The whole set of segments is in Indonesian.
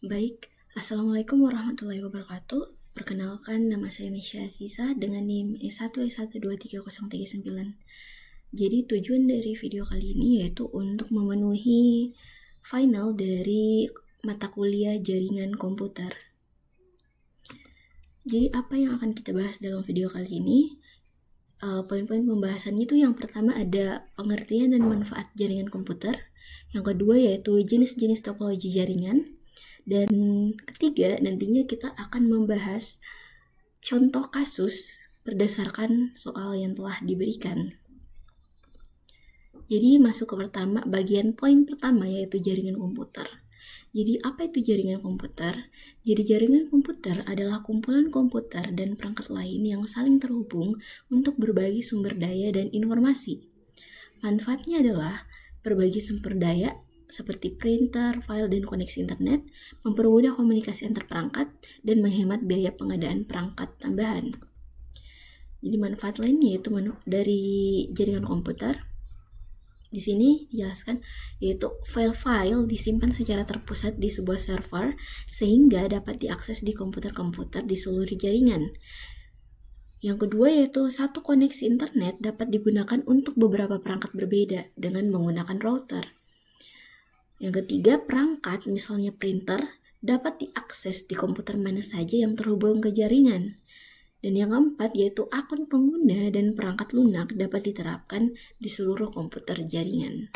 Baik, Assalamualaikum warahmatullahi wabarakatuh. Perkenalkan, nama saya Misha Aziza dengan NIM E1E1230339. Jadi tujuan dari video kali ini yaitu untuk memenuhi final dari mata kuliah jaringan komputer. Jadi apa yang akan kita bahas dalam video kali ini? Poin-poin pembahasannya itu yang pertama ada pengertian dan manfaat jaringan komputer. Yang kedua yaitu jenis-jenis topologi jaringan. Dan ketiga, nantinya kita akan membahas contoh kasus berdasarkan soal yang telah diberikan. Jadi masuk ke bagian poin pertama yaitu jaringan komputer. Jadi apa itu jaringan komputer? Jadi jaringan komputer adalah kumpulan komputer dan perangkat lain yang saling terhubung untuk berbagi sumber daya dan informasi. Manfaatnya adalah berbagi sumber daya seperti printer, file, dan koneksi internet, mempermudah komunikasi antar perangkat, dan menghemat biaya pengadaan perangkat tambahan. Jadi manfaat lainnya yaitu dari jaringan komputer. Di sini dijelaskan yaitu file-file disimpan secara terpusat di sebuah server sehingga dapat diakses di komputer-komputer di seluruh jaringan. Yang kedua yaitu satu koneksi internet dapat digunakan untuk beberapa perangkat berbeda dengan menggunakan router. Yang ketiga, perangkat misalnya printer dapat diakses di komputer mana saja yang terhubung ke jaringan. Dan yang keempat yaitu akun pengguna dan perangkat lunak dapat diterapkan di seluruh komputer jaringan.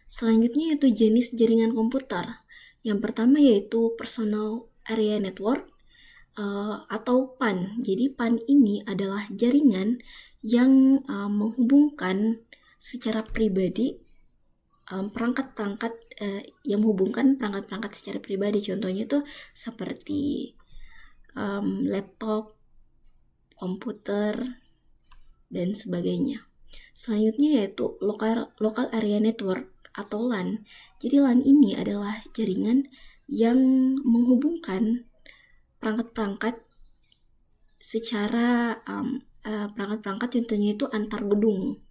Selanjutnya yaitu jenis jaringan komputer. Yang pertama yaitu Personal Area Network atau PAN. Jadi PAN ini adalah jaringan yang menghubungkan secara pribadi perangkat-perangkat yang menghubungkan perangkat-perangkat secara pribadi. Contohnya tuh seperti laptop, komputer, dan sebagainya. Selanjutnya yaitu local area network atau LAN. Jadi LAN ini adalah jaringan yang menghubungkan perangkat-perangkat secara perangkat-perangkat contohnya itu antar gedung.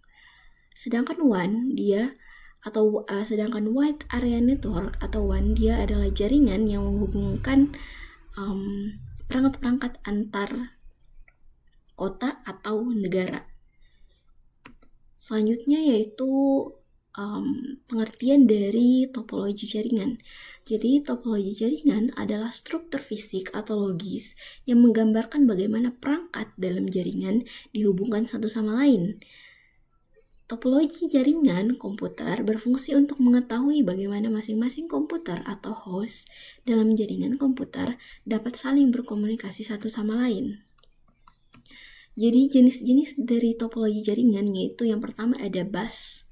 Sedangkan sedangkan wide area network atau WAN dia adalah jaringan yang menghubungkan perangkat-perangkat antar kota atau negara. Selanjutnya yaitu pengertian dari topologi jaringan. Jadi topologi jaringan adalah struktur fisik atau logis yang menggambarkan bagaimana perangkat dalam jaringan dihubungkan satu sama lain. Topologi jaringan komputer berfungsi untuk mengetahui bagaimana masing-masing komputer atau host dalam jaringan komputer dapat saling berkomunikasi satu sama lain. Jadi jenis-jenis dari topologi jaringan yaitu yang pertama ada bus.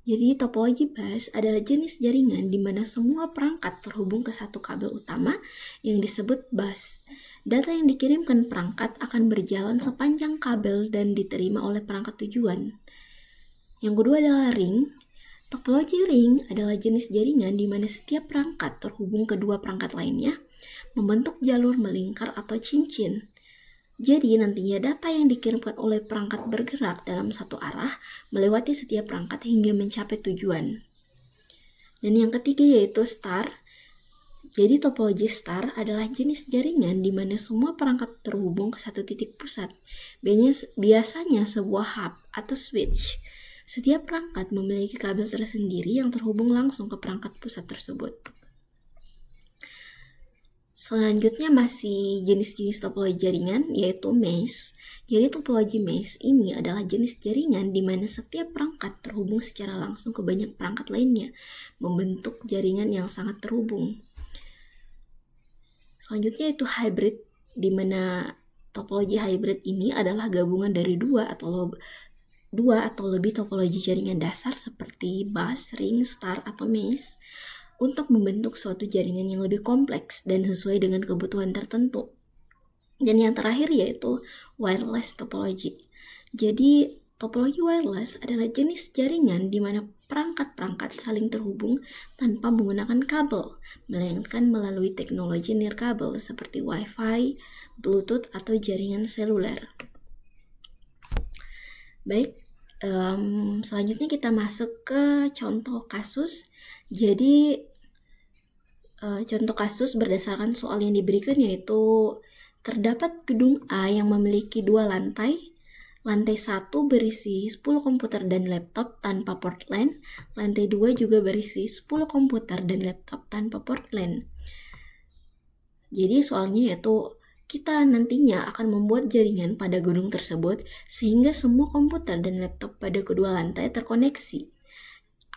Jadi topologi bus adalah jenis jaringan di mana semua perangkat terhubung ke satu kabel utama yang disebut bus. Data yang dikirimkan perangkat akan berjalan sepanjang kabel dan diterima oleh perangkat tujuan. Yang kedua adalah ring. Topologi ring adalah jenis jaringan di mana setiap perangkat terhubung ke dua perangkat lainnya, membentuk jalur melingkar atau cincin. Jadi nantinya data yang dikirimkan oleh perangkat bergerak dalam satu arah melewati setiap perangkat hingga mencapai tujuan. Dan yang ketiga yaitu star. Jadi topologi star adalah jenis jaringan di mana semua perangkat terhubung ke satu titik pusat. Biasanya sebuah hub atau switch. Setiap perangkat memiliki kabel tersendiri yang terhubung langsung ke perangkat pusat tersebut. Selanjutnya masih jenis-jenis topologi jaringan yaitu mesh. Jadi topologi mesh ini adalah jenis jaringan di mana setiap perangkat terhubung secara langsung ke banyak perangkat lainnya, membentuk jaringan yang sangat terhubung. Selanjutnya itu hybrid, di mana topologi hybrid ini adalah gabungan dari dua atau lebih topologi jaringan dasar seperti bus, ring, star, atau mesh untuk membentuk suatu jaringan yang lebih kompleks dan sesuai dengan kebutuhan tertentu. Dan yang terakhir yaitu wireless topology. Jadi topologi wireless adalah jenis jaringan di mana perangkat-perangkat saling terhubung tanpa menggunakan kabel, melainkan melalui teknologi nirkabel seperti Wi-Fi, Bluetooth, atau jaringan seluler. Baik, selanjutnya kita masuk ke contoh kasus. Jadi Contoh kasus berdasarkan soal yang diberikan yaitu terdapat gedung A yang memiliki 2 lantai. Lantai 1 berisi 10 komputer dan laptop tanpa port LAN. Lantai 2 juga berisi 10 komputer dan laptop tanpa port LAN. Jadi soalnya yaitu kita nantinya akan membuat jaringan pada gedung tersebut sehingga semua komputer dan laptop pada kedua lantai terkoneksi.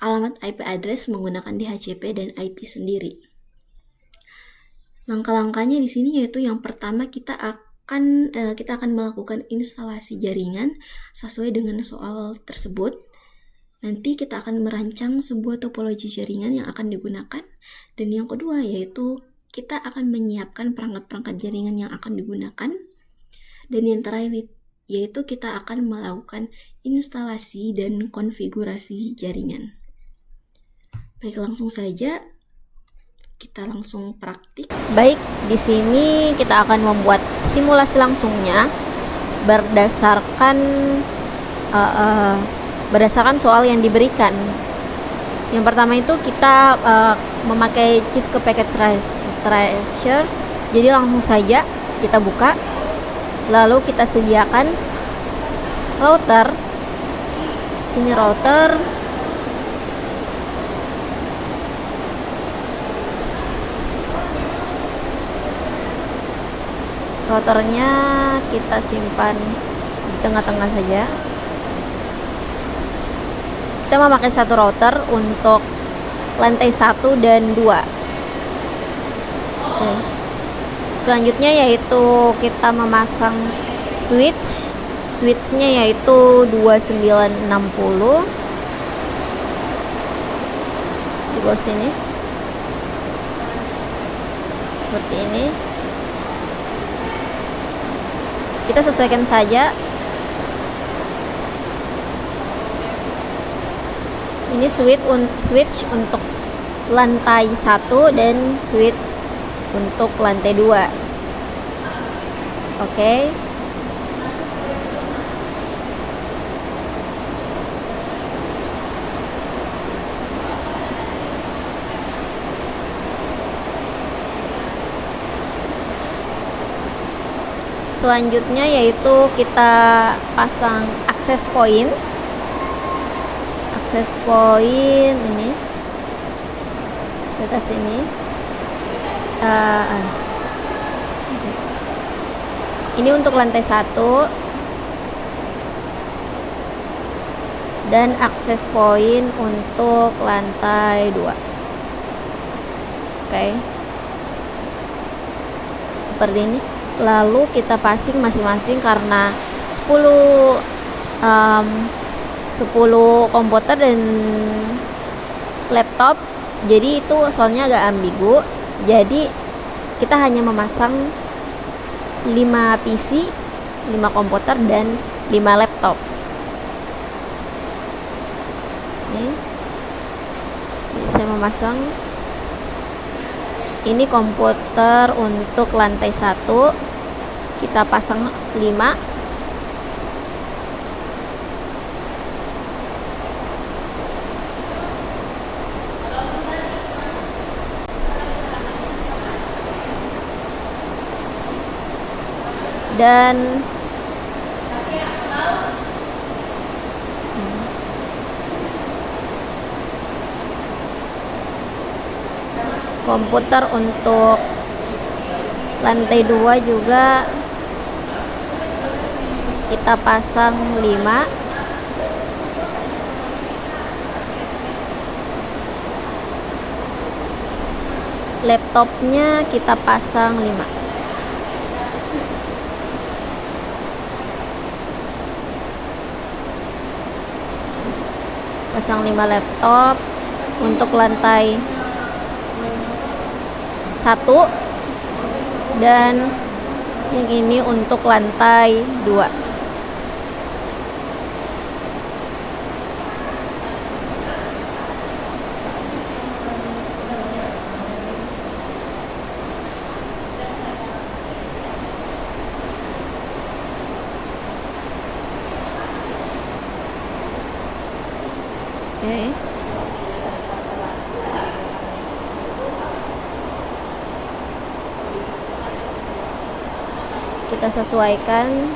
Alamat IP address menggunakan DHCP dan IP sendiri. Langkah-langkahnya di sini yaitu yang pertama kita akan melakukan instalasi jaringan sesuai dengan soal tersebut. Nanti kita akan merancang sebuah topologi jaringan yang akan digunakan. Dan yang kedua yaitu kita akan menyiapkan perangkat-perangkat jaringan yang akan digunakan. Dan yang terakhir yaitu kita akan melakukan instalasi dan konfigurasi jaringan. Baik, langsung saja kita langsung praktik. Baik, di sini kita akan membuat simulasi langsungnya berdasarkan soal yang diberikan. Yang pertama itu kita memakai Cisco Packet Tracer. Jadi langsung saja kita buka, lalu kita sediakan router. Sini router. Routernya kita simpan di tengah-tengah saja. Kita memakai satu router untuk lantai 1 dan 2. Oke. Selanjutnya yaitu kita memasang switchnya yaitu 2960 di bawah sini seperti ini. Kita sesuaikan saja. Ini switch untuk lantai 1 dan switch untuk lantai 2. Oke. Selanjutnya yaitu kita pasang access point ini di atas ini. Ini untuk lantai 1 dan access point untuk lantai 2. Oke. Seperti ini. Lalu kita passing masing-masing karena 10 komputer dan laptop, jadi itu soalnya agak ambigu. Jadi kita hanya memasang 5 PC, 5 komputer dan 5 laptop. Ini saya memasang. Ini komputer untuk lantai 1. Kita pasang 5. Dan komputer untuk lantai 2 juga kita pasang 5. Laptopnya kita pasang 5. Pasang 5 laptop untuk lantai 1 dan yang ini untuk lantai 2. Oke. kita sesuaikan.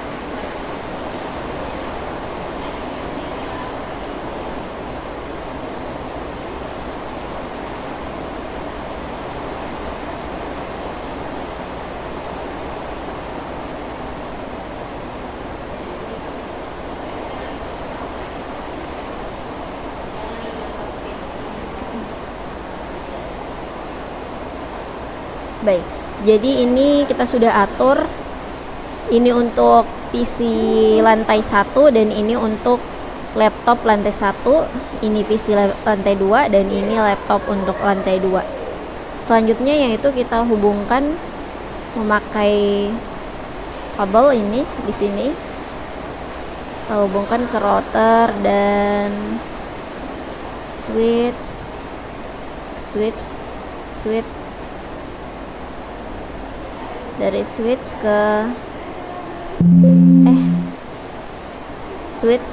Baik, jadi ini kita sudah atur. Ini untuk PC lantai 1 dan ini untuk laptop lantai 1. Ini PC lantai 2 dan ini laptop untuk lantai 2. Selanjutnya yaitu kita hubungkan memakai kabel ini di sini. Kita hubungkan ke router dan switch dari switch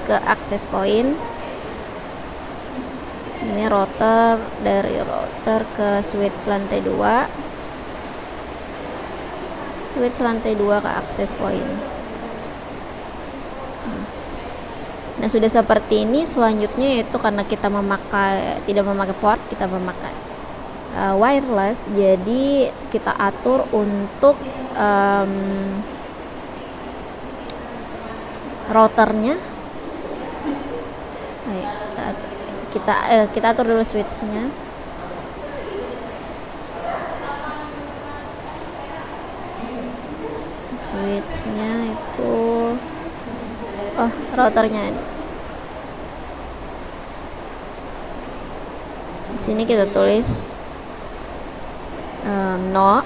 ke access point. Ini router, dari router ke switch lantai 2, switch lantai 2 ke access point. Nah, sudah seperti ini. Selanjutnya yaitu karena kita tidak memakai port, kita memakai wireless, jadi kita atur untuk routernya. Kita atur dulu switchnya. Itu routernya di sini kita tulis no.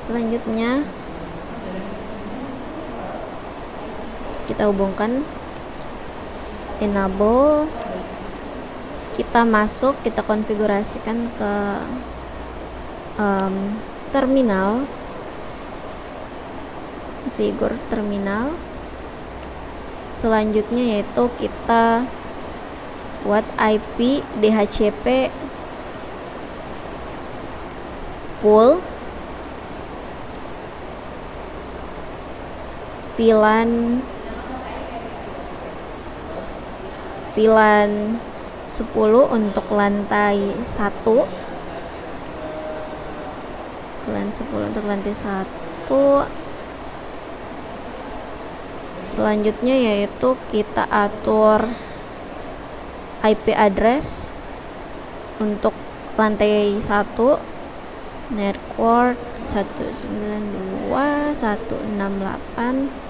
Selanjutnya kita hubungkan enable. Kita masuk, kita konfigurasikan ke terminal, figur terminal. Selanjutnya yaitu kita buat IP DHCP pool VLAN 10 untuk lantai 1. VLAN 10 untuk lantai 1. Selanjutnya yaitu kita atur IP address untuk lantai 1, network 192.168.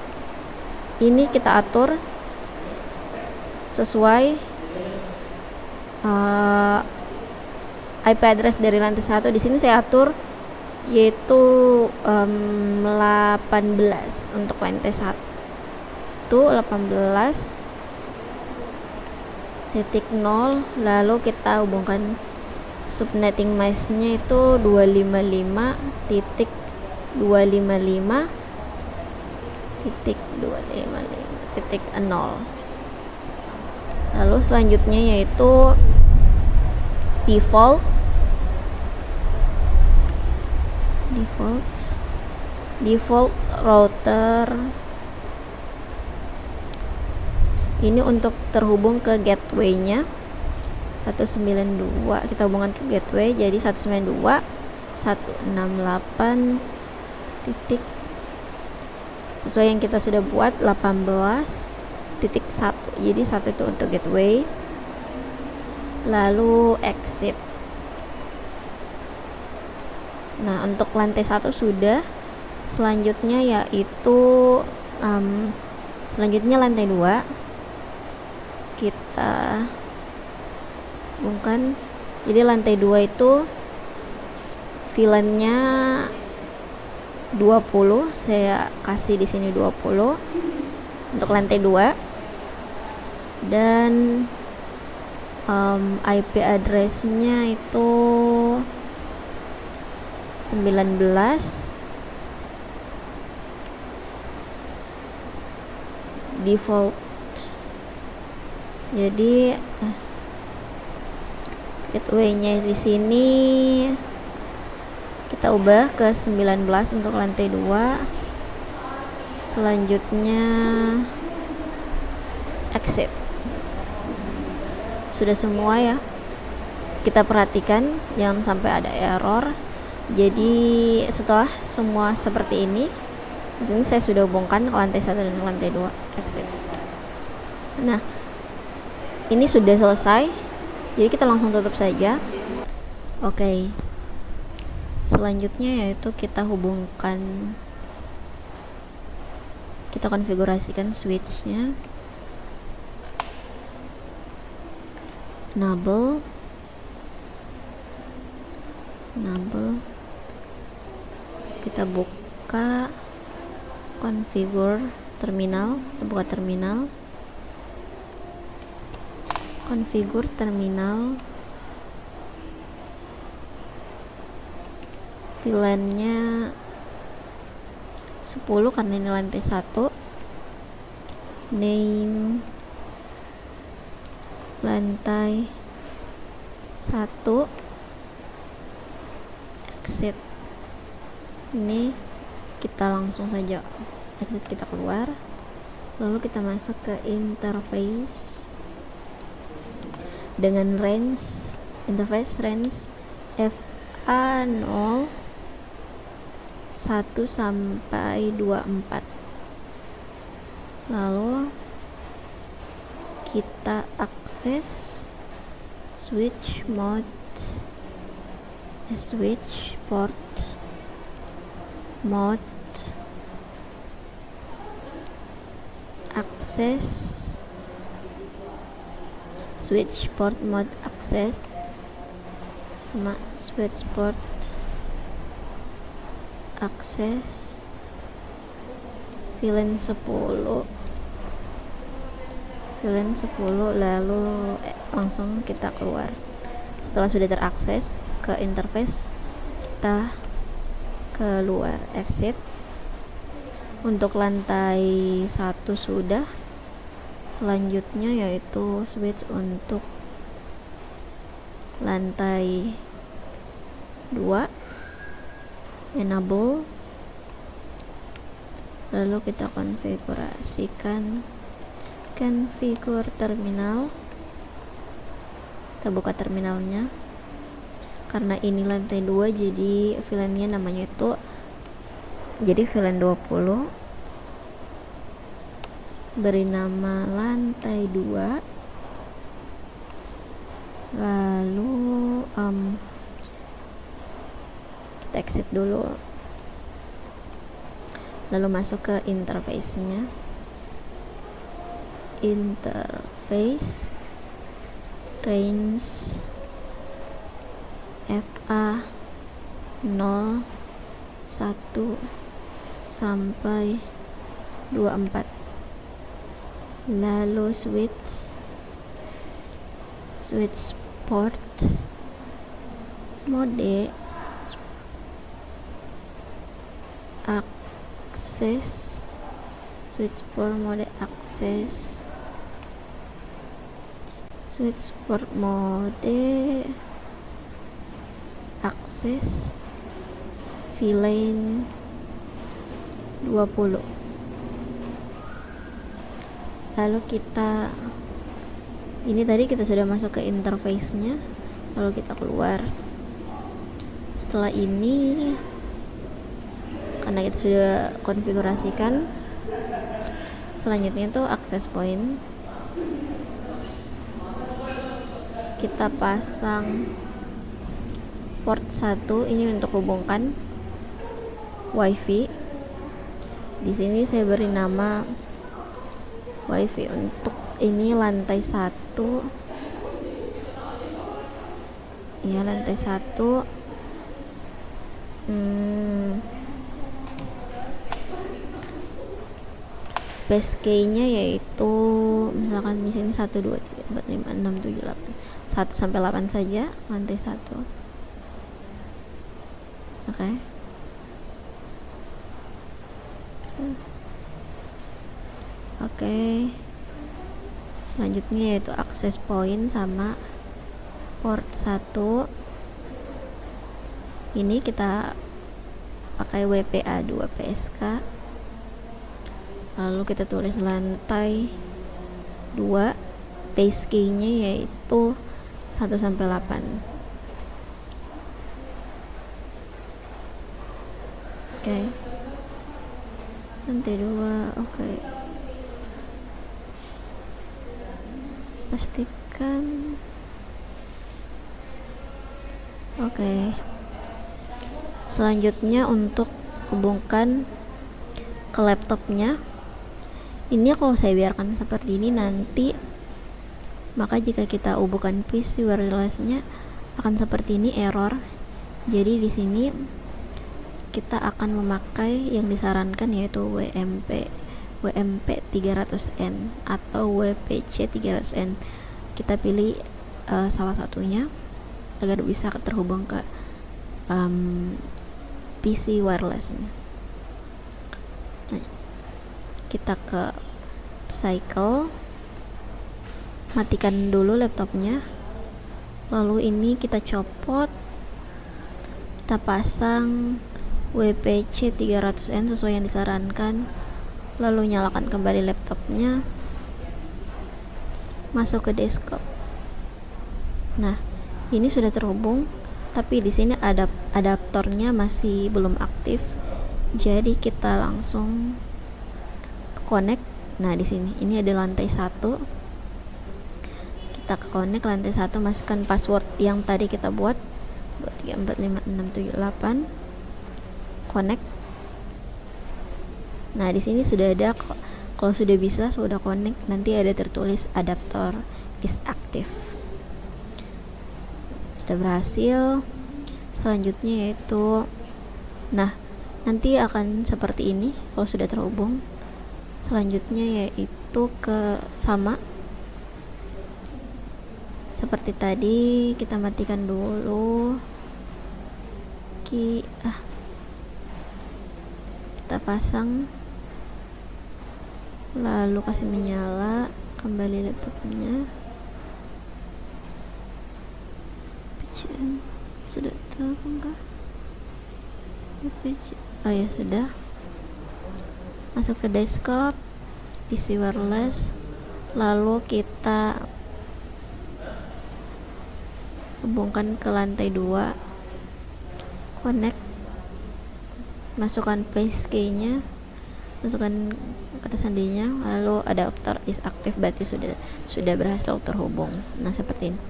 Ini kita atur sesuai IP address dari lantai 1. Di sini saya atur yaitu 18 untuk lantai 1, 18.0. lalu kita hubungkan subnetting mask-nya itu 255.255.0. Lalu selanjutnya yaitu default router. Ini untuk terhubung ke gateway-nya 192. Kita hubungkan ke gateway, jadi 192.168 titik sesuai yang kita sudah buat 18.1. Jadi 1 itu untuk gateway. Lalu exit. Nah, untuk lantai 1 sudah. Selanjutnya yaitu lantai 2. Kita hubungkan. Jadi lantai 2 itu VLAN-nya 20. Saya kasih di sini 20 untuk lantai 2. Dan IP address-nya itu 19 default. Jadi gateway-nya di sini kita ubah ke 19 untuk lantai 2. Selanjutnya exit. Sudah semua ya. Kita perhatikan jangan sampai ada error. Jadi setelah semua seperti ini, di sini saya sudah hubungkan lantai 1 dan lantai 2, exit. Nah, ini sudah selesai. Jadi kita langsung tutup saja. Oke. Selanjutnya yaitu kita konfigurasikan switch-nya. Enable. Kita buka configure terminal, kita buka terminal. Configure terminal. VLAN-nya 10 karena ini lantai 1. Name lantai 1. Exit. Ini kita langsung saja exit, kita keluar, lalu kita masuk ke interface dengan interface range FA0 1 sampai 24. Lalu kita akses switch port mode, akses switch port mode akses sama switch port akses VLAN 10 lalu langsung kita keluar. Setelah sudah terakses ke interface, kita keluar, exit. Untuk lantai 1 sudah. Selanjutnya yaitu switch untuk lantai 2, enable. Lalu kita konfigurasikan configure terminal. Kita buka terminalnya. Karena ini lantai 2, jadi VLAN-nya namanya itu jadi VLAN 20. Beri nama lantai 2. Lalu kita exit dulu. Lalu masuk ke interface-nya. Interface range FA 0 1 sampai 24. Lalu switch port mode akses switch port mode akses VLAN 20. Lalu ini tadi kita sudah masuk ke interface-nya, lalu kita keluar. Setelah ini, karena kita sudah konfigurasikan, selanjutnya itu access point. Kita pasang port 1 ini untuk hubungkan wifi. Di sini saya beri nama wifi untuk ini lantai 1. Ya, lantai 1. Passkey-nya yaitu misalkan di sini 1 2 3 4 5 6 7 8. 1 sampai 8 saja lantai 1. Oke. Oke. Selanjutnya yaitu access point sama port 1. Ini kita pakai WPA2 PSK. Lalu kita tulis lantai 2, base key-nya yaitu 1 sampai 8. Oke. Lantai 2, oke. Pastikan. Oke. Selanjutnya untuk hubungkan ke laptopnya. Ini kalau saya biarkan seperti ini nanti, maka jika kita hubungkan PC wireless-nya akan seperti ini, error. Jadi di sini kita akan memakai yang disarankan yaitu WMP 300N atau WPC 300N. Kita pilih salah satunya agar bisa terhubung ke PC wireless-nya. Nah, kita ke cycle, matikan dulu laptopnya, lalu ini kita copot, kita pasang WPC 300N sesuai yang disarankan, lalu nyalakan kembali laptopnya, masuk ke desktop. Nah, ini sudah terhubung, tapi di sini adaptornya masih belum aktif, jadi kita langsung connect. Nah, di sini ini ada lantai 1, kita connect lantai 1, masukkan password yang tadi kita buat 2345678, connect. Nah, di sini sudah ada, kalau sudah bisa, sudah connect, nanti ada tertulis adaptor is active. Sudah berhasil. Selanjutnya yaitu, nah, nanti akan seperti ini kalau sudah terhubung. Selanjutnya yaitu ke sama seperti tadi, kita matikan dulu kita pasang, lalu kasih menyala, kembali laptopnya. Sudah tahu enggak? Oh ya, sudah. Masuk ke desktop PC wireless, lalu kita hubungkan ke lantai 2, connect, masukkan paste key-nya, masukkan kata sandinya, lalu adapter is active, berarti sudah berhasil terhubung. Nah, seperti ini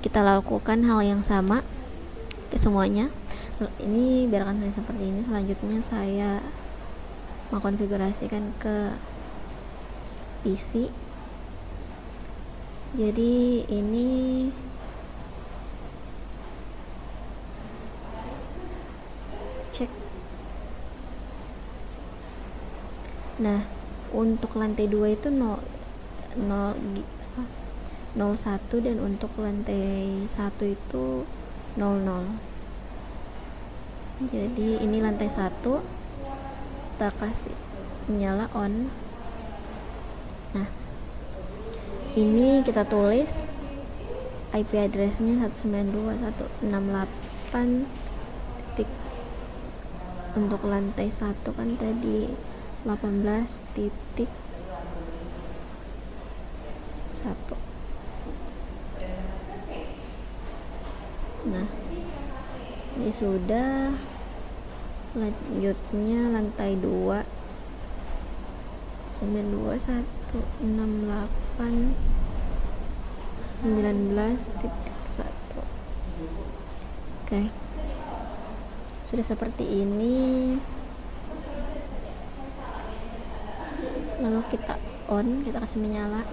kita lakukan hal yang sama ke semuanya. Ini biarkan saya seperti ini. Selanjutnya saya mengkonfigurasikan ke PC. Jadi ini cek. Nah, untuk lantai 2 itu 01, dan untuk lantai 1 itu 00. Jadi ini lantai 1, kita kasih nyala on. Nah, ini kita tulis IP address-nya 192.168. Untuk lantai 1 kan tadi 18.1. Nah, ini sudah. Selanjutnya lantai 2 9216819.1. Oke. Sudah seperti ini. Lalu kita on, kita kasih menyala.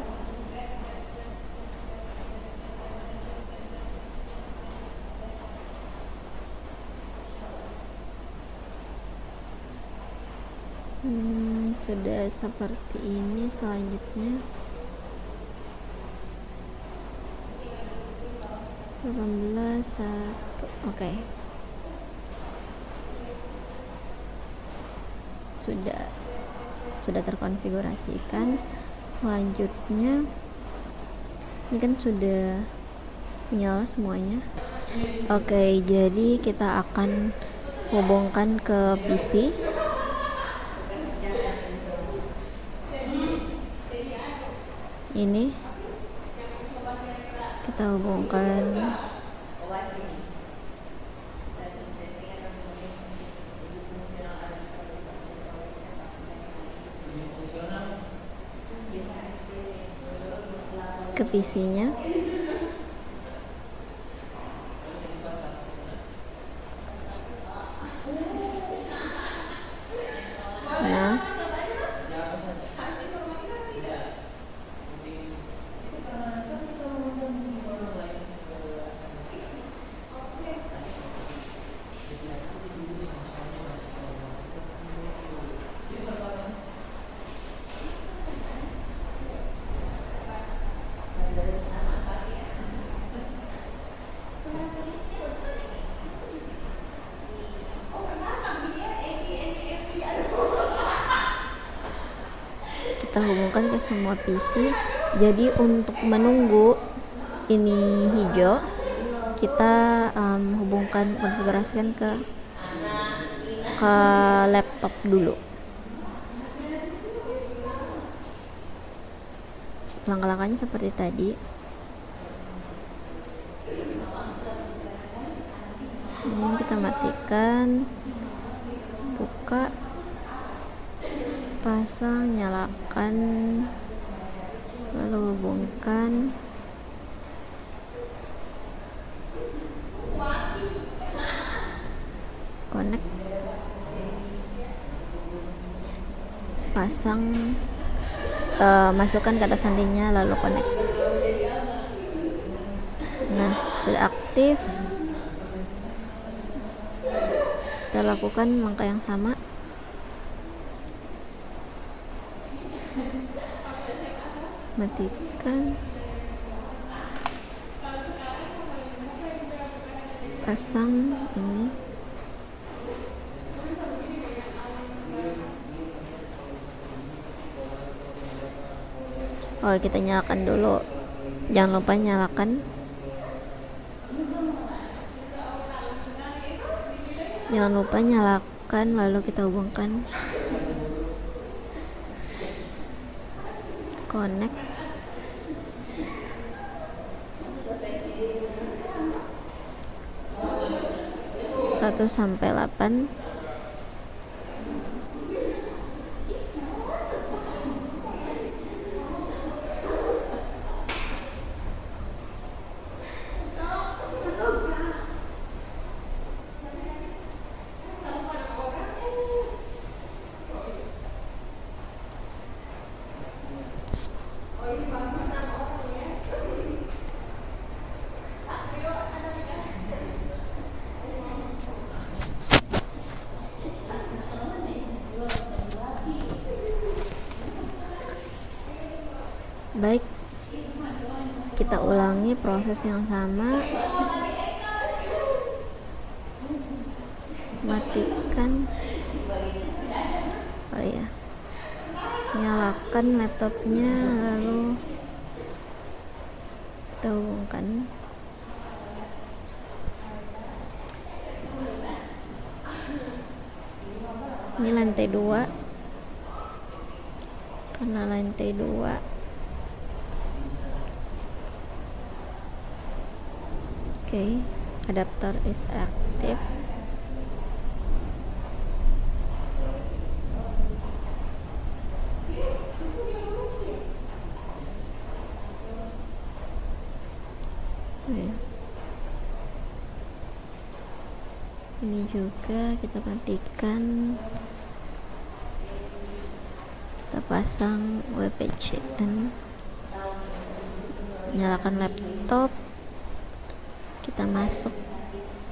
Sudah seperti ini. Selanjutnya 18.1. Oke. sudah terkonfigurasikan. Selanjutnya ini kan sudah menyala semuanya. Oke, jadi kita akan hubungkan ke PC. Ini kita hubungkan. Ke PC-nya. Nah, kita hubungkan ke semua PC. Jadi untuk menunggu ini hijau, kita hubungkan, konfigurasikan ke laptop dulu. Langkah-langkahnya seperti tadi. Ini kita matikan, buka, pasang, nyalakan, lalu hubungkan. Connect, pasang, masukkan kata sandinya, lalu connect. Nah, sudah aktif. Kita lakukan langkah yang sama. Matikan, pasang ini. Oh, kita nyalakan dulu, jangan lupa nyalakan. Lalu kita hubungkan, connect. Satu sampai 8. Baik, kita ulangi proses yang sama. Matikan, oh ya, nyalakan laptopnya, lalu kita hubungkan. Ini lantai 2, karena lantai 2. Okay, adapter is active. Ini juga kita matikan. Kita pasang VPN. Nyalakan laptop. Kita masuk,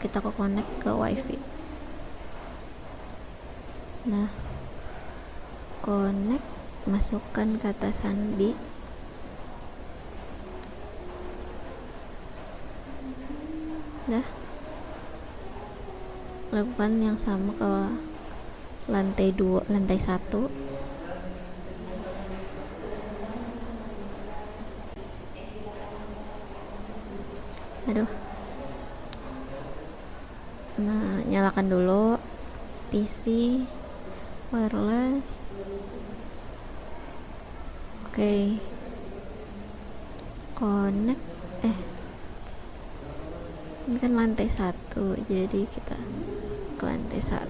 kita connect ke wifi. Nah, connect, masukkan kata sandi. Nah, lakukan yang sama ke lantai 1. Aduh. Nah, nyalakan dulu PC wireless. Oke. Connect. Ini kan lantai 1, jadi kita ke lantai 1.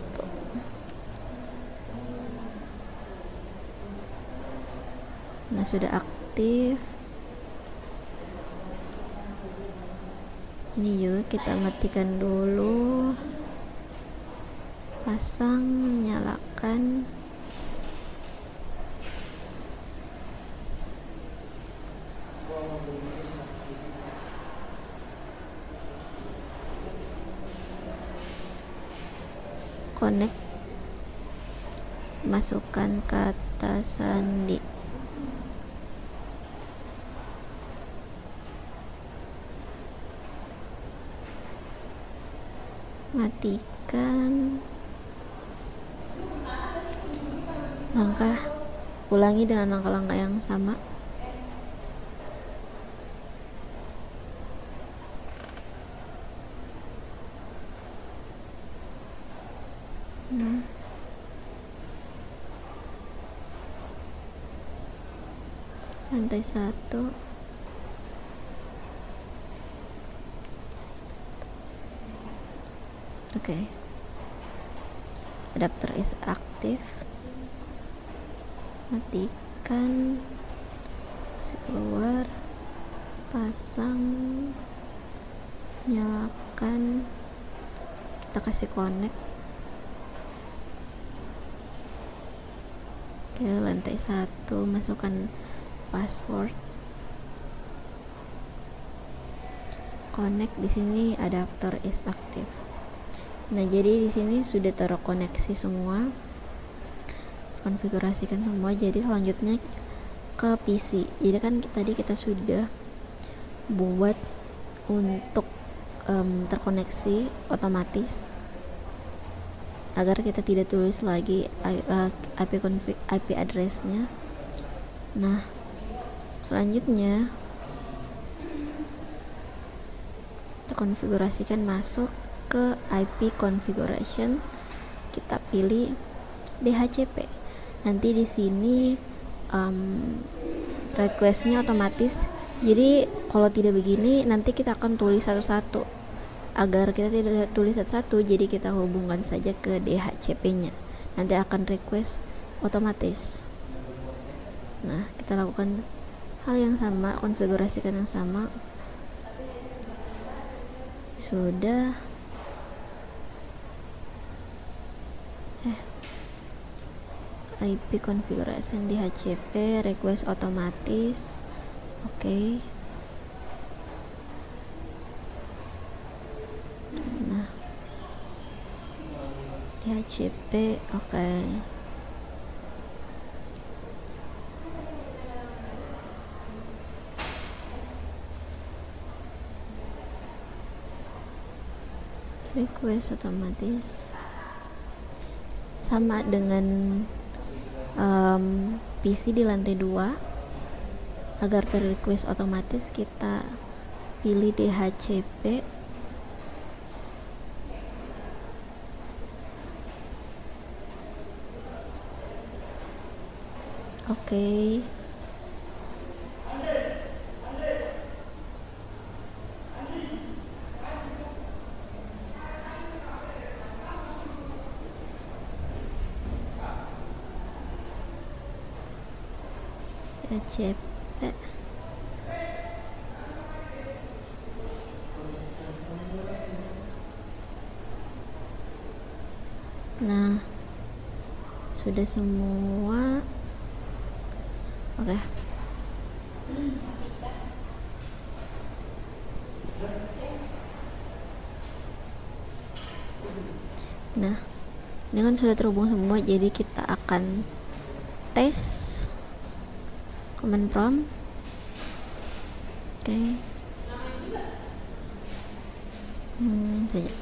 Nah, sudah aktif. Ini yuk kita matikan dulu, pasang, nyalakan. Connect, masukkan kata sandi. Matikan. Ulangi dengan langkah-langkah yang sama. Lantai 1. Oke. Adapter is active. Matikan, kasih keluar, pasang, nyalakan, kita kasih connect. Oke, lantai 1, masukkan password. Connect, di sini adapter is active. Nah, jadi di sini sudah terkoneksi semua, konfigurasikan semua. Jadi selanjutnya ke PC. Jadi kan tadi kita sudah buat untuk terkoneksi otomatis agar kita tidak tulis lagi IP address-nya. Nah, selanjutnya kita konfigurasikan, masuk ke IP configuration, kita pilih DHCP. Nanti di sini requestnya otomatis. Jadi kalau tidak begini nanti kita akan tulis satu-satu. Agar kita tidak tulis satu-satu, jadi kita hubungkan saja ke DHCP-nya. Nanti akan request otomatis. Nah, kita lakukan hal yang sama, konfigurasikan yang sama. Sudah. IP configuration DHCP, request otomatis. Oke. Nah, DHCP, oke. Request otomatis sama dengan PC di lantai 2. Agar ter-request otomatis, kita pilih DHCP. Oke. DHCP. Nah, sudah semua. Oke. Nah, ini kan sudah terhubung semua, jadi kita akan tes command prompt. Oke. Saja.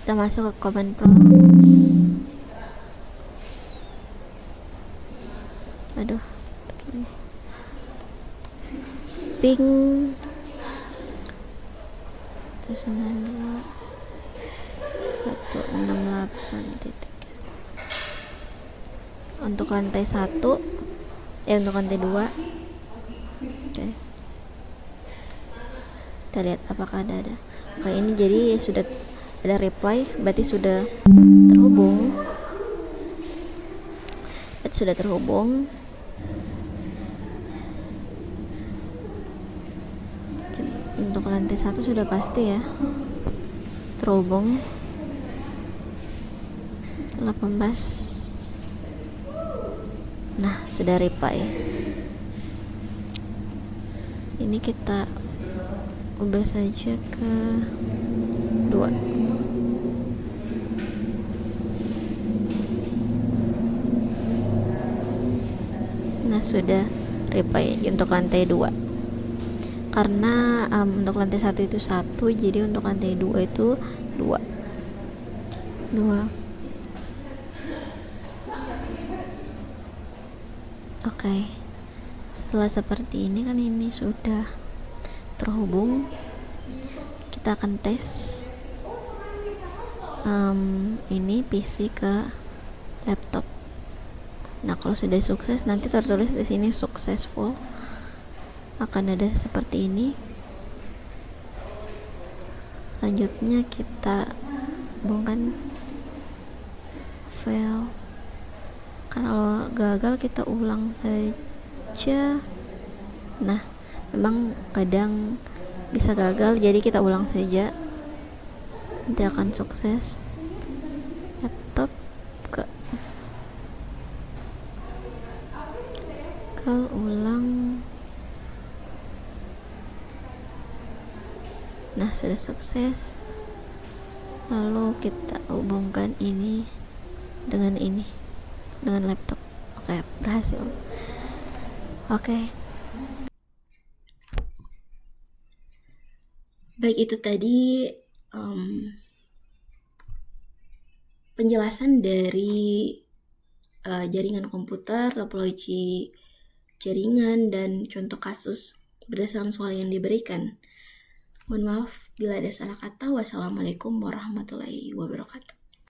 Kita masuk ke command prompt. Aduh, ping terus 168 titik. Untuk lantai 1 untuk lantai 2. Oke. Kita lihat apakah ada. Oke, ini jadi sudah ada reply, berarti sudah terhubung. Untuk lantai 1 sudah pasti ya terhubung. 18. Nah, sudah reply. Ini kita ubah saja ke 2. Nah, sudah reply untuk lantai 2. Karena untuk lantai 1 itu 1, jadi untuk lantai 2 itu 2. Oke. Setelah seperti ini kan ini sudah terhubung. Kita akan tes ini PC ke laptop. Nah, kalau sudah sukses, nanti tertulis di sini successful. Akan ada seperti ini. Selanjutnya kita hubungkan file. Kalau gagal kita ulang saja. Nah, memang kadang bisa gagal, jadi kita ulang saja. Nanti akan sukses. Laptop ke ulang. Nah, sudah sukses. Lalu kita hubungkan ini dengan laptop. Oke, berhasil. Oke. Baik, itu tadi penjelasan dari jaringan komputer, topologi jaringan, dan contoh kasus berdasarkan soal yang diberikan. Mohon maaf bila ada salah kata. Wassalamualaikum warahmatullahi wabarakatuh.